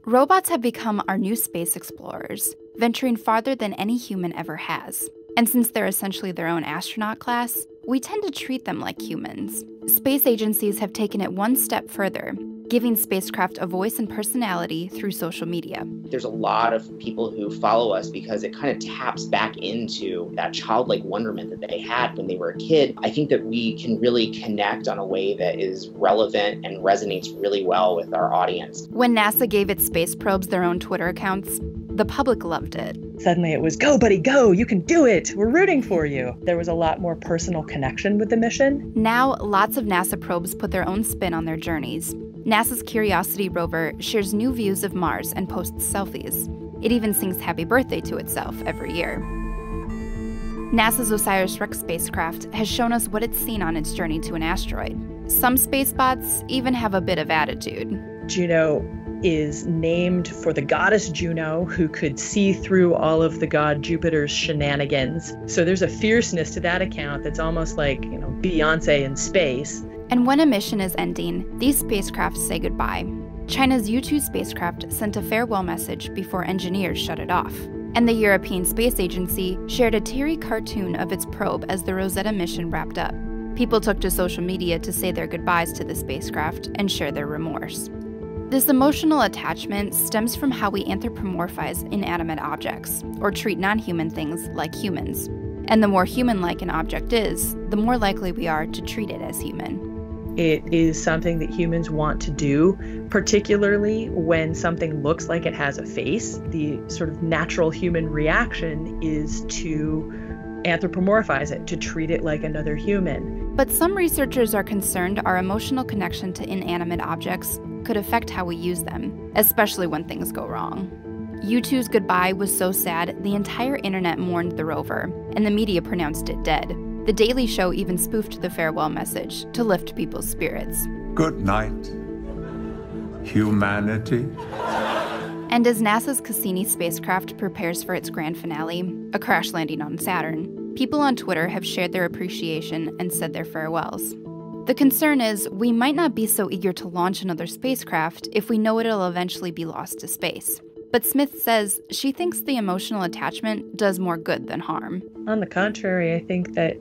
Robots have become our new space explorers, venturing farther than any human ever has. And since they're essentially their own astronaut class, we tend to treat them like humans. Space agencies have taken it one step further, giving spacecraft a voice and personality through social media. There's a lot of people who follow us because it kind of taps back into that childlike wonderment that they had when they were a kid. I think that we can really connect on a way that is relevant and resonates really well with our audience. When NASA gave its space probes their own Twitter accounts, the public loved it. Suddenly it was, go, buddy, go, you can do it, we're rooting for you. There was a lot more personal connection with the mission. Now, lots of NASA probes put their own spin on their journeys. NASA's Curiosity rover shares new views of Mars and posts selfies. It even sings happy birthday to itself every year. NASA's OSIRIS-REx spacecraft has shown us what it's seen on its journey to an asteroid. Some spacebots even have a bit of attitude. Juno is named for the goddess Juno, who could see through all of the god Jupiter's shenanigans. So there's a fierceness to that account that's almost like, Beyonce in space. And when a mission is ending, these spacecraft say goodbye. China's U-2 spacecraft sent a farewell message before engineers shut it off. And the European Space Agency shared a teary cartoon of its probe as the Rosetta mission wrapped up. People took to social media to say their goodbyes to the spacecraft and share their remorse. This emotional attachment stems from how we anthropomorphize inanimate objects, or treat non-human things like humans. And the more human-like an object is, the more likely we are to treat it as human. It is something that humans want to do, particularly when something looks like it has a face. The sort of natural human reaction is to anthropomorphize it, to treat it like another human. But some researchers are concerned our emotional connection to inanimate objects could affect how we use them, especially when things go wrong. U-2's goodbye was so sad, the entire internet mourned the rover, and the media pronounced it dead. The Daily Show even spoofed the farewell message to lift people's spirits. Good night, humanity. And as NASA's Cassini spacecraft prepares for its grand finale, a crash landing on Saturn, people on Twitter have shared their appreciation and said their farewells. The concern is we might not be so eager to launch another spacecraft if we know it'll eventually be lost to space. But Smith says she thinks the emotional attachment does more good than harm. On the contrary, I think that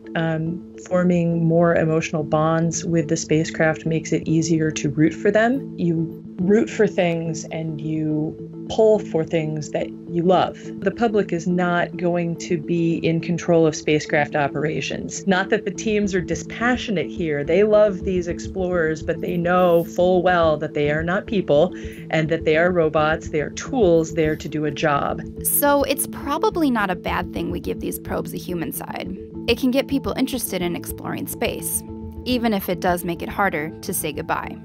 forming more emotional bonds with the spacecraft makes it easier to root for them. You root for things and you pull for things that you love. The public is not going to be in control of spacecraft operations. Not that the teams are dispassionate here. They love these explorers, but they know full well that they are not people and that they are robots. They are tools there to do a job. So it's probably not a bad thing we give these probes a human side. It can get people interested in exploring space, even if it does make it harder to say goodbye.